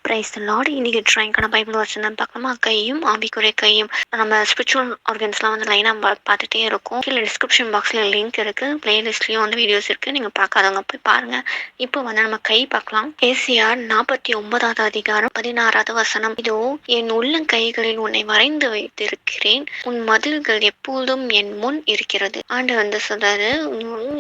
Praise the Lord. இன்னைக்கு ட்ராயிங்கான Bible வசனம் பார்க்கலாமா? கையும் ஆவிக்குரிய கையும். நம்ம ஸ்பிரிச்சுவல் ஆர்கன்ஸ்லாம் வந்து லைனாக பார்த்துட்டே இருக்கோம். கீழே டிஸ்கிரிப்ஷன் பாக்ஸில் லிங்க் இருக்குது. பிளேலிஸ்ட்லேயும் வந்து வீடியோஸ் இருக்குது. நீங்கள் பார்க்காதவங்க போய் பாருங்கள். இப்போ வந்து நம்ம கை பார்க்கலாம். ஏசியார் 49வது அதிகாரம் 16வது வசனம். இதோ என் உள்ளங்கைகளில் உன்னை வரைந்து வைத்திருக்கிறேன், உன் மதில்கள் எப்போதும் என் முன் இருக்கிறது. ஆண்டவர் வந்து சொல்றாரு,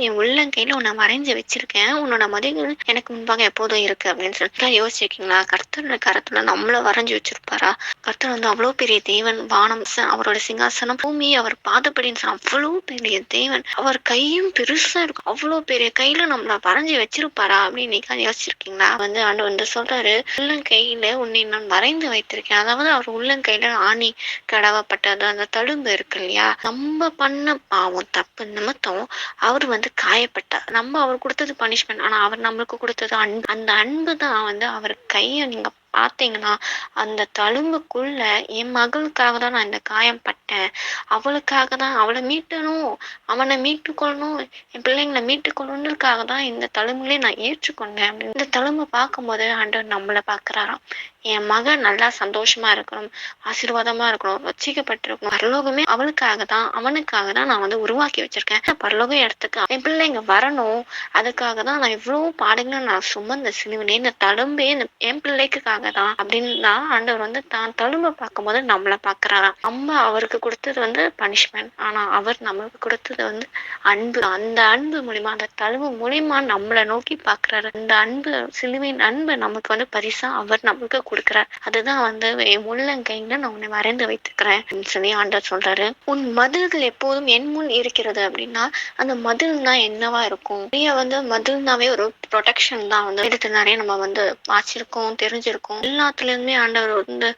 என் உள்ளங்கையில உன்னை வரைஞ்சு வச்சிருக்கேன், உன்னோட மதில்கள் எனக்கு முன்பாக எப்போதும் இருக்கு அப்படின்னு சொல்லிட்டு யோசிச்சிருக்கீங்களா? கர்த்தரோட கரத்துல நம்மள வரைஞ்சு வச்சிருப்பாரா? கர்த்தர் வந்து அவ்வளவு பெரிய தேவன். வானம் அவரோட சிங்காசனம், பூமி அவர் பாதப்படின்னு சொன்ன அவ்வளவு பெரிய தேவன். அவர் கையும் பெருசா இருக்கும். அவ்வளவு பெரிய கையில நம்மள வரைஞ்சு வச்சிருப்பாரா அப்படின்னு நீங்க யோசிச்சிருக்கீங்களா? வந்து ஆண்டவர் வந்து சொல்றாரு, உள்ளங்கையில உன்னை நான் வரைந்து வைத்திருக்கேன். அதாவது அவர் உள்ளங்கையில ஆணி கடவப்பட்டது அந்த தழும்பு இருக்கு இல்லையா? நம்ம பண்ண பாவம் தப்பு நிமித்தம் அவர் வந்து காயப்பட்டார். நம்ம அவர் கொடுத்தது பனிஷ்மெண்ட், ஆனா அவர் நம்மளுக்கு கொடுத்தது அன்பு. அந்த அன்பு தான் வந்து அவர் கையை நீங்க பார்த்தீங்கன்னா அந்த தழும்புக்குள்ள என் மகளுக்காக தான் நான் இந்த காயம் பட்டேன், அவளுக்காக தான், அவளை மீட்டணும், அவனை மீட்டு கொள்ளணும், என் பிள்ளைங்களை மீட்டு கொள்ளணுக்காக தான் இந்த தழும்புகளே நான் ஏற்றுக்கொண்டேன் அப்படின்னு. இந்த தழும்பை பார்க்கும்போது ஆண்டவர் நம்மளை பார்க்குறாராம். என் மகன் நல்லா சந்தோஷமா இருக்கணும், ஆசீர்வாதமா இருக்கணும், ரட்சிக்கப்பட்டிருக்கணும். பரலோகமே அவளுக்காக தான், அவனுக்காக தான் நான் வந்து உருவாக்கி வச்சிருக்கேன். பரலோக இடத்துக்கு என் பிள்ளைங்க வரணும், அதுக்காக தான் நான் இவ்வளவு பாடுங்களை நான் சுமந்த சிலுவிலே இந்த தழும்பே என் பிள்ளைக்காக தான் அப்படின்னு தான் ஆண்டவர் வந்து தான் தழும்பை பார்க்கும்போது நம்மளை பார்க்கிறாராம். நம்ம அவருக்கு கொடுத்தது வந்து பனிஷ்மெண்ட், ஆனா அவர் நம்மளுக்கு கொடுத்தது வந்து அன்பு. அந்த அன்பு மூலியமா, அந்த தழும்பு மூலியமா நம்மளை நோக்கி பார்க்கிறாரு. அந்த அன்பு, சிலுவையின் அன்பை நமக்கு வந்து பரிசா அவர் நம்மளுக்கு கொடுக்கிறார். அதுதான் வந்து என் உள்ளங்கையில நான் உன்னை வரைந்து வைத்துக்கிறேன் அப்படின்னு சொல்லி ஆண்டவர் சொல்றாரு. உன் மதில்கள் எப்போதும் என் முன் இருக்கிறது அப்படின்னா அந்த மதில்னா என்னவா இருக்கும்? நிறைய வந்து மதில்னாவே ஒரு ப்ரொடெக்ஷன் தான். வந்து இதுக்கு நிறைய நம்ம வந்து வாச்சிருக்கோம், தெரிஞ்சிருக்கோம். எல்லாத்துலயுமே ஆண்டவர் வந்து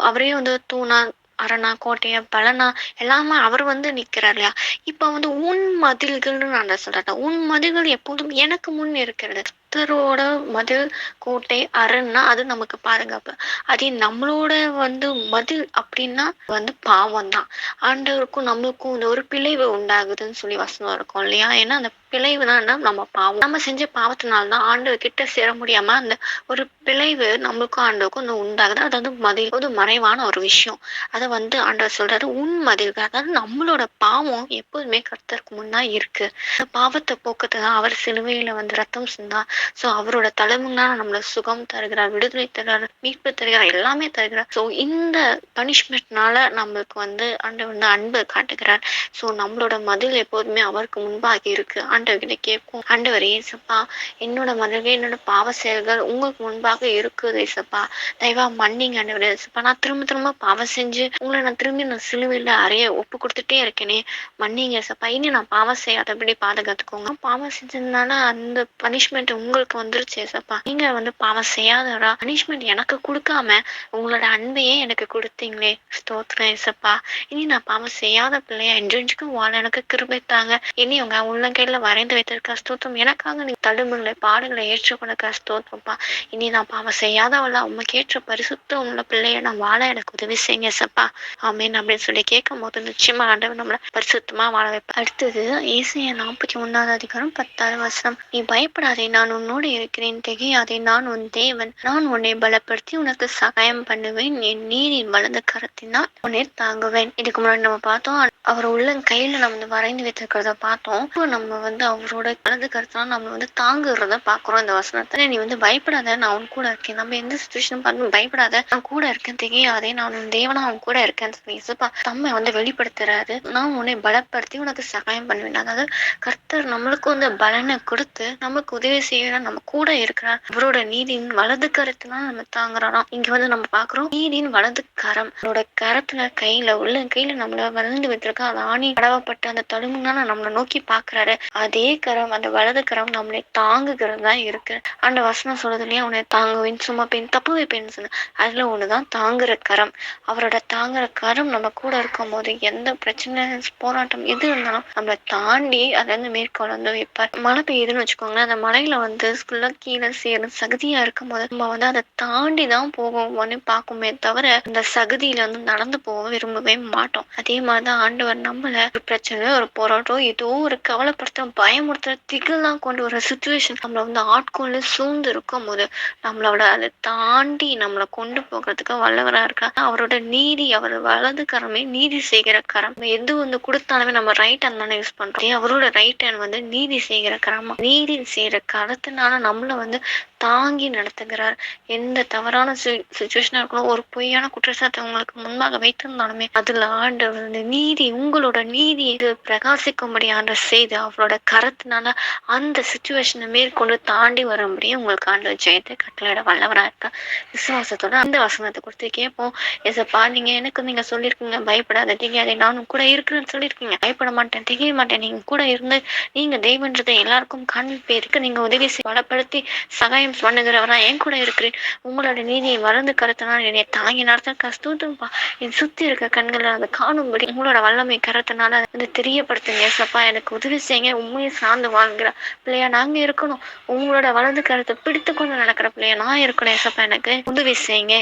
அவரே வந்து தூணா, அரணா, கோட்டையா, பலனா எல்லாமே அவர் வந்து நிக்கிறார் இல்லையா? இப்ப வந்து உன் மதில்கள்னு நான் சொல்றேன். உன் மதில்கள் எப்போதும் எனக்கு முன் இருக்கிறது. கர்த்தரோட மதில், கோட்டை, அரண்னா அது நமக்கு பாதுகாப்பு. அதே நம்மளோட வந்து மதில் அப்படின்னா வந்து பாவம் தான். ஆண்டவருக்கும் நம்மளுக்கும் இந்த ஒரு பிளவு உண்டாகுதுன்னு சொல்லி வசனம் இருக்கும் இல்லையா? ஏன்னா அந்த பிளவு தான் நம்ம பாவம். நம்ம செஞ்ச பாவத்தினால்தான் ஆண்டவர் கிட்ட சேர முடியாம அந்த ஒரு பிளவு நம்மளுக்கும் ஆண்டவருக்கும் இந்த உண்டாகுது. அது வந்து மதில், ஒரு மறைவான ஒரு விஷயம். அதை வந்து ஆண்டவர் சொல்றாரு, உன் மதில்கள். அதாவது நம்மளோட பாவம் எப்போதுமே கர்த்தருக்கு முன்னா இருக்கு. அந்த பாவத்தை போக்குறதுதான் அவர் சிலுவையில வந்து ரத்தம் சிந்தா. சோ அவரோட தலைமுன்னால நம்மள சுகம் தருகிறார், விடுதலை தருகிறார், மீட்பு தருகிறார், எல்லாமே தருகிறார். சோ இந்த பனிஷ்மெண்ட்னால நம்மளுக்கு வந்து ஆண்டவர் வந்து அன்பு காட்டுகிறார். சோ நம்மளோட மதில் எப்போதுமே அவருக்கு முன்பாக இருக்கு. ஆண்டவர்கிட்ட கேட்போம், ஆண்டவர் ஏசப்பா, என்னோட மதில்கள், என்னோட பாவ செயல்கள் உங்களுக்கு முன்பாக இருக்குது ஏசப்பா, தயவா மன்னிங்க ஆண்டவர் ஏசப்பா. நான் திரும்ப திரும்ப பாவம் செஞ்சு உங்களை நான் திரும்பி நான் சிலுவையில அறைய ஒப்பு கொடுத்துட்டே இருக்கேனே, மன்னிங்க ஏசப்பா. இனி நான் பாவம் செய்யாதபடி பாதுகாத்துக்கோங்க. பாவம் செஞ்சதுனால அந்த பனிஷ்மெண்ட் உங்களுக்கு வந்துருச்சு ஏசப்பா. நீங்க வந்து பாவம் செய்யாதவரா, பனிஷ்மெண்ட் எனக்கு கொடுக்காம உங்களோட அன்பையே எனக்கு கொடுத்தீங்களே, ஸ்தோத்திரம் ஏசப்பா. இனி நான் பாவம் செய்யாத பிள்ளையா என்றென்றுக்கும் வாழ எனக்கு கிருபை தாங்க. இனி உங்க உள்ளங்கையில வரைந்து வைத்திருக்க ஸ்தோத்திரம். எனக்காக நீ தழும்புகளை, பாடுகளை ஏற்றுக்கொடுக்க ஸ்தோத்திரப்பா. இனி நான் பாவம் செய்யாதவளா, உமக்கு ஏற்ற பரிசுத்தம் உள்ள பிள்ளைய நான் வாழ எனக்கு உதவி செய்யுங்க ஏசப்பா. ஆமீன் அப்படின்னு சொல்லி கேட்கும் போது நிச்சயமா ஆண்டவர் நம்மள பரிசுத்தமா வாழ வைப்பா. அடுத்தது ஏசாயா 41வது அதிகாரம் 10வது வசனம். நீ பயப்படாதே, நான் உன்னோடு இருக்கிறேன், திகையாதே, நான் உன் தேவன், நான் உன்னை பலப்படுத்தி உனக்கு சகாயம் பண்ணுவேன், என் நீரின் வலது கரத்தினால் உன்னை தாங்குவேன். இதுக்கு முன்னாடி நம்ம பார்த்தோம், அவர் உள்ளங்கையில நம்ம வந்து வரைந்து வைத்திருக்கிறத பார்த்தோம். இப்போ நம்ம வந்து அவரோட வலது கரத்தினால் நம்ம வந்து தாங்குறத பாக்குறோம் இந்த வசனத்துல. நீ வந்து பயப்படாத, நான் உன் கூட இருக்கேன். நம்ம எந்த சுச்சுவேஷன் பார்த்து பயப்படாத, நான் கூட இருக்கேன், திகையாதே, நான் உன் தேவனா அவன் கூட இருக்கேன்னு சொல்லி தம்மை வந்து வெளிப்படுத்துறாரு. நான் உன்னை பலப்படுத்தி உனக்கு சகாயம் பண்ணுவேன். அதாவது கர்த்தர் நம்மளுக்கு வந்து பலனை கொடுத்து நமக்கு உதவி செய்யற, நம்ம கூட இருக்கிறார். அவரோட நீதியின் வலது கரத்தினால் நம்ம தாங்குறோம். இங்க வந்து நம்ம பாக்குறோம், நீதியின் வலது கரம், அவரோட கரத்துல கையில உள்ள கையில நம்மள வளர்ந்து விட்டுருக்கா. அந்த ஆணி கடவப்பட்ட அந்த தழும்புனால நம்மளை நோக்கி பாக்குறாரு. அதே கரம், அந்த வலது கரம் நம்மளை தாங்குகிறது தான் இருக்கு. அந்த வசனம் சொல்றது இல்லையா, உன்னை தாங்குவேன், சும்மா பெண் தப்பு வைப்பேன்னு சொன்ன, அதுல ஒண்ணுதான் தாங்குற கரம். அவரோட தாங்குற கரம் நம்ம கூட இருக்கும் போது எந்த பிரச்சனை, போராட்டம் எது இருந்தாலும் நம்மளை தாண்டி அதை வந்து மேற்கொள்ள வந்து வைப்பார். மழை பெய்யுதுன்னு வச்சுக்கோங்களேன், அந்த மழையில வந்து ஃபுல்லா கீழே சேரும் சகதியா இருக்கும் போது நம்ம வந்து அதை தாண்டி தான் போவோம்னு பார்க்குமே தவிர அந்த சகதியில வந்து நடந்து போக விரும்பவே மாட்டோம். அதே மாதிரிதான் ஆண்டவர் நம்மள ஒரு பிரச்சனை, ஒரு போராட்டம், ஏதோ ஒரு கவலைப்படுத்த, பயமுறுத்துற, திகில்லாம் கொண்டு வர சிச்சுவேஷன் நம்மள வந்து ஆட்கொண்டு சூழ்ந்து இருக்கும்போது, நம்மளோட அதை தாண்டி நம்மள கொண்டு போகிறதுக்கு வல்லவரா இருக்கார். அவரோட நீதி, அவர் வலது கரமே நீதி செய்கிற கரம். எது வந்து கொடுத்தாலுமே நம்ம ரைட் ஹேண்ட் தானே யூஸ் பண்றோம். அவரோட ரைட் ஹேண்ட் வந்து நீதி செய்கிற கரமா, நீதி செய்கிற கரத்தினால நம்மள வந்து தாங்கி நடத்துகிறார். எந்த தவறான சுச்சுவேஷனா இருக்கணும், ஒரு பொய்யான குற்றச்சாட்டு உங்களுக்கு முன்பாக வைத்திருந்தாலுமே அதுல ஆண்டவர் வந்து நீதி, உங்களோட நீதி இது பிரகாசிக்கும்படி ஆண்டவர் செய்து அவரோட கரத்தினால அந்த சுச்சுவேஷனை மேற்கொண்டு தாண்டி வர முடியும். உங்களுக்கு ஆண்டவர் ஜெயத்தை கட்டளையிட வல்லவரா இருக்கா. விசுவாசத்தோட அந்த வசனத்தை கொடுத்து கேட்போம். எசப்பா, நீங்க சொல்லியிருக்கீங்க, பயப்படாத திகையாதே, நானும் கூட இருக்கிறேன்னு சொல்லியிருக்கீங்க. பயப்பட மாட்டேன், திகைய மாட்டேன், நீங்க கூட இருந்து நீங்க தெய்வன்றதை எல்லாருக்கும் காண்பிப்பதற்கு நீங்க உதவி பலப்படுத்தி சகாயம் பண்ணுகிறவரா என் கூட இருக்கிறேன். உங்களோட நீதியை வளர்ந்து கருத்தினால் என்னை தாங்கி நடத்த கஸ்தூத்தம்பா. என் சுத்தி இருக்க கண்களை அதை காணும்படி உங்களோட வல்லமை கருத்தினால அதை தெரியப்படுத்துங்க. ஏசப்பா, எனக்கு உதவி செய்யுங்க. உண்மையை சார்ந்து வாழ்கிற பிள்ளையா நாங்க இருக்கணும். உங்களோட வலது கருத்தை பிடித்து கொண்டு நடக்கிற பிள்ளையா நான் இருக்கணும். ஏசப்பா, எனக்கு உதவி செய்யுங்க.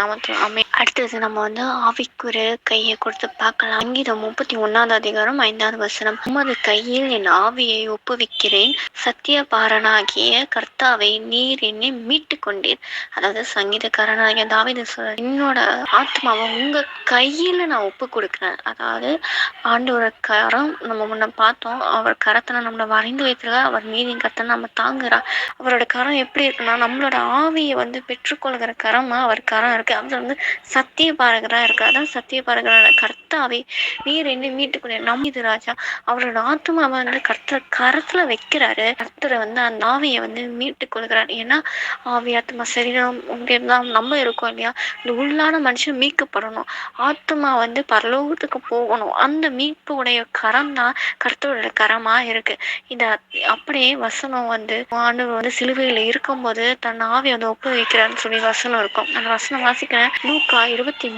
நாமத்தில் அமை. அடுத்தது நம்ம வந்து ஆவிக்குரிய கையை கொடுத்து பார்க்கலாம். சங்கீதம் 31 5 வசனம். உமது கையில் என் ஆவியை ஒப்புவிக்கிறேன், சத்திய பாரனாகிய கர்த்தாவை நீர் என்னை மீட்டு கொண்டீர். அதாவது சங்கீதக்காரனாகிய தாவீது சொல்ற, என்னோட ஆத்மாவை உங்க கையில நான் ஒப்பு கொடுக்குறேன். அதாவது ஆண்டோட கரம் நம்ம முன்ன பார்த்தோம், அவர் கரத்தை நம்மளை வரைந்து வைத்திருக்க, அவர் நீதியின் கரத்தை நம்ம தாங்குறா. அவரோட கரம் எப்படி இருக்குன்னா நம்மளோட ஆவியை வந்து பெற்றுக்கொள்கிற கரமா அவர் கரம் இருக்கு. அவர் வந்து சத்திய பாரகரா இருக்கு. அதான் சத்திய பாரகரான கர்த்தாவை நீர் என்னை மீட்டு கொண்டீர். நம்பிது ராஜா அவரோட ஆத்மாவை வந்து கரத்துல வைக்கிறாரு. கர்த்தரை வந்து அந்த ஆவியை வந்து மீட்டு கொள்கிறார். ஏன்னா ஆவி, ஆத்மா, சரீரம் தான் நம்ம இருக்கோம் இல்லையா. இந்த உள்ளான மனுஷன் மீட்கப்படணும், ஆத்மா வந்து பரலோகத்துக்கு போகணும். அந்த மீட்பு உடைய கரம் தான் கர்த்தரோட கரமா இருக்கு. இத அப்படியே வசனம் வந்து ஆண்டவர் வந்து சிலுவையில இருக்கும்போது தன் ஆவியை வந்து ஒப்பு வைக்கிறான்னு சொல்லி வசனம் இருக்கும். அந்த வசனம் வாசிக்கிறேன். லூக்கா 23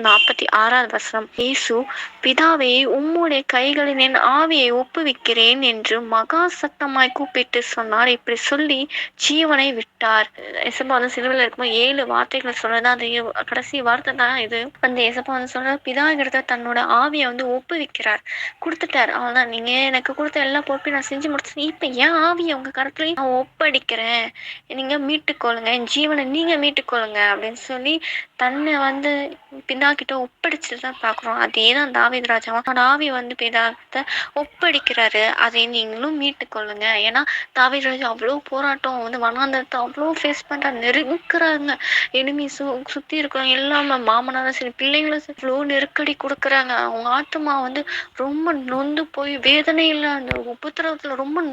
46 வசனம். இயேசு, பிதாவே, உம்முடைய கைகளில் என் ஆவியை ஒப்புவிக்கிறேன் என்று மகா சத்தமாய் கூப்பிட்டு சொன்னார். இப்படி சொல்லி ஜீவனை விட்டார். எசப்பா வந்து சிலுவையில் இருக்கும்போது 7 வார்த்தைகள் சொல்றது, அந்த கடைசி வார்த்தை தான் இது. அந்த எசப்பா வந்து சொல்ற, பிதா கிட்ட தன்னோட ஆவியை வந்து ஒப்புவிக்கிறார், கொடுத்துட்டார். அவன்தான், நீங்க எனக்கு கொடுத்த எல்லா பொறுப்பையும் நான் செஞ்சு முடிச்சேன், இப்ப என் ஆவியை உங்க கருத்துலயும் நான் ஒப்படைக்கிறேன், நீங்க மீட்டுக்கொள்ளுங்க, என் ஜீவனை நீங்க மீட்டுக்கொள்ளுங்க அப்படின்னு சொல்லி தன்னை வந்து பிதா கிட்ட ஒப்படைச்சுதான் பாக்குறோம். அதேதான் தாவீது ராஜாவும் அவனோட ஆவி வந்து பிதா கிட்ட ஒப்படைக்கிறாரு. அதை நீங்களும் மீட்டுக்கொள்ளுங்க. ஏன்னா தாவீது ராஜா அவ்வளோ போராட்டம் வந்து வனாந்தரத்தை அவ்வளோ ஃபேஸ் பண்ற, நெருக்கிறாங்க, எனிமி சுத்தி இருக்கிறவங்க எல்லாமே, மாமனாரும் சரி பிள்ளைங்களும் சரி இவ்வளோ நெருக்கடி கொடுக்குறாங்க. அவங்க ஆத்மா வந்து ரொம்ப நொந்து போய் வேதனையில அந்த உபத்திரவத்துல ரொம்ப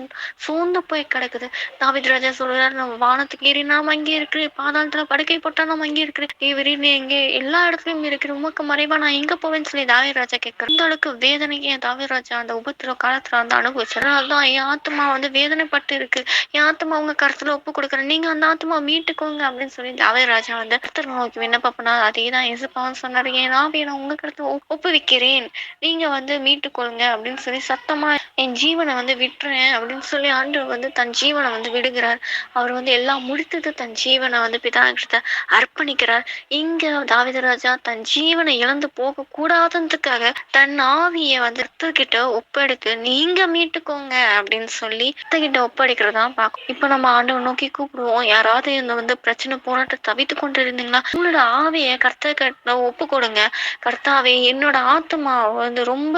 சோர்ந்து போய் கிடக்குது. தாவீது ராஜா சொல்றாரு, நம்ம வானத்துக்கு ஏறி நாம அங்கே இருக்கிறேன், பாதாளத்துல படுக்கை போட்டா நம்ம அங்கே இருக்கிறேன், நீ எங்கே எல்லா இடத்துலயும் இருக்கிற, உமக்கு மறைவா நான் எங்க போவேன்னு சொல்லி தாவீது ராஜா கேட்கிறேன். அந்த அளவுக்கு வேதனைக்கு தாவீது ராஜா அந்த உபத்திரவ காலத்துல வந்து அனுபவிச்சாரு. அதனாலதான் என் ஆத்மா வந்து வேதனைப்பட்டு இருக்கு, என் ஆத்மா உங்க கருத்துல ஒப்பு கொடுக்குறேன், நீங்க அந்த ஆத்மா மீட்டுக்கோங்க அப்படின்னு சொல்லி தாவீது ராஜா வந்து கர்த்தரை நோக்கி விண்ணப்பம் பண்ணார். அதேதான் இயேசுப்பாவும் சொன்னாரு, என் ஆவியை நான் உங்க கருத்துல ஒப்புவிக்கிறேன், நீங்க வந்து மீட்டுக்கொள்ளுங்க அப்படின்னு சொல்லி சத்தமா என் ஜீவனை வந்து விட்டுறேன் அப்படின்னு சொல்லி ஆண்டவர் வந்து தன் ஜீவனை வந்து விடுகிறார். அவர் வந்து எல்லாம் முடித்தது தன் ஜீவனை வந்து பிதா கிட்ட அர்ப்பணிக்கிறார். இங்க தாவீது ராஜா தன் ஜீவனை இழந்து போக கூடாதுன்றதுக்காக தன் ஆவியை வந்து கிட்ட ஒப்படைத்து நீங்க மீட்டுக்கோங்க அப்படின்னு சொல்லி கிட்ட ஒப்படைக்கிறதா பார்க்கும். இப்ப நம்ம ஆண்டவர் நோக்கி கூப்பிடுவோம். யாராவது இந்த வந்து பிரச்சனை போராட்டம் தவித்து கொண்டு இருந்தீங்களா, உங்களோட ஆவியை கர்த்தர்கிட்ட ஒப்பு கொடுங்க. கர்த்தாவே, என்னோட ஆத்மா வந்து ரொம்ப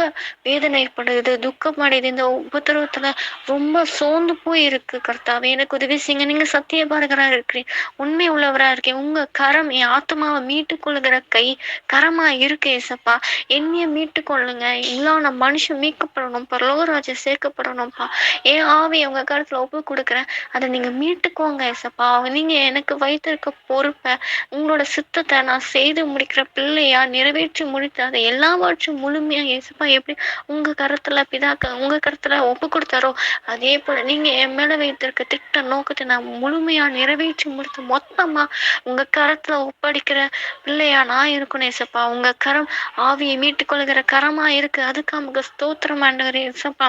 வேதனைப்படுது, துக்கமடையுது, இந்த உபத்திரவத்துல ரொம்ப சோர்ந்து போய் இருக்கு. கர்த்தாவே, எனக்கு உதவி செய்யுங்க. நீங்க சத்திய பாரகரா இருக்கிறீங்க, உண்மை உள்ளவரா இருக்கேன். உங்க கரம் என் ஆத்மாவை மீட்டு கொள்ளுகிற கை கரமா இருக்கு. ஏசப்பா, என்னைய மீட்டு கொள்ளுங்க. இல்லான மனுஷன் மீட்கப்படணும், பரலோகராஜ்யம் சேர்க்கப்படணும்ப்பா. என் ஆவியை உங்க கருத்துல ஒப்பு கொடுக்குறேன், அதை நீங்க மீட்டுக்கோங்க. ஏசப்பா, நீங்க எனக்கு வைத்திருக்க பொறுப்பை, உங்களோட சித்தத்தை நான் செய்து முடிக்கிற பிள்ளையா நிறைவேற்றி முடித்து அதை எல்லாவற்றும் முழுமையா ஏசப்பா எப்படி உங்க கருத்துல பிதாக்க உங்க உங்க கருத்துல ஒப்பு கொடுத்தாரோ அதே போல நீங்க என் மேல வைத்திருக்க திட்ட நோக்கத்தை நான் முழுமையா நிறைவேற்றி முடித்து மொத்தமா உங்க கரத்துல ஒப்படைக்கிற பிள்ளையா நான் இருக்கணும் ஏசப்பா. உங்க கரம் ஆவியை மீட்டுக் கொள்கிற கரமா இருக்கு. அதுக்கு நமக்கு ஸ்தோத்திரம் ஆண்டவரே ஏசப்பா.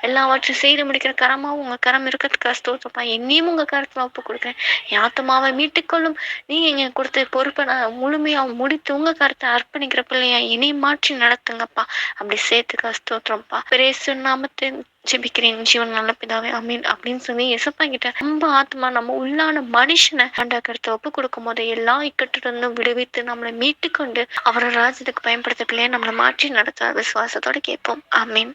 எல்லாவற்றையும் செய்து முடிக்கிற கரமாவும் உங்க கரம் இருக்கிறதுக்காக ஸ்தோத்திரப்பா. என்னையும் உங்க கருத்துல ஒப்பு கொடுக்குறேன். என் ஆத்துமாவை மீட்டுக்கொள்ளும். நீங்க இங்க கொடுத்த பொறுப்பை நான் முழுமையா முடித்து உங்க கருத்தை அர்ப்பணிக்கிற பிள்ளையா என்னை மாற்றி நடத்துங்கப்பா. அப்படி சேர்த்துக்க ஸ்தோத்திரம்ப்பா. பிரேசு நாமத்தை ஜெபிக்கிறேன் ஜீவன் நல்ல பிதாவே அமீன் அப்படின்னு சொல்லி எசப்பா கிட்ட ரொம்ப ஆத்மா நம்ம உள்ளான மனுஷனை ஆண்டா கருத்தை ஒப்பு கொடுக்கும் போது எல்லா இக்கட்டு இருந்தும் விடுவித்து நம்மளை மீட்டு கொண்டு அவரோட ராஜ்யத்துக்கு பயன்படுத்த பிள்ளைய நம்மளை மாற்றி நடத்த விசுவாசத்தோட கேட்போம். ஆமீன்.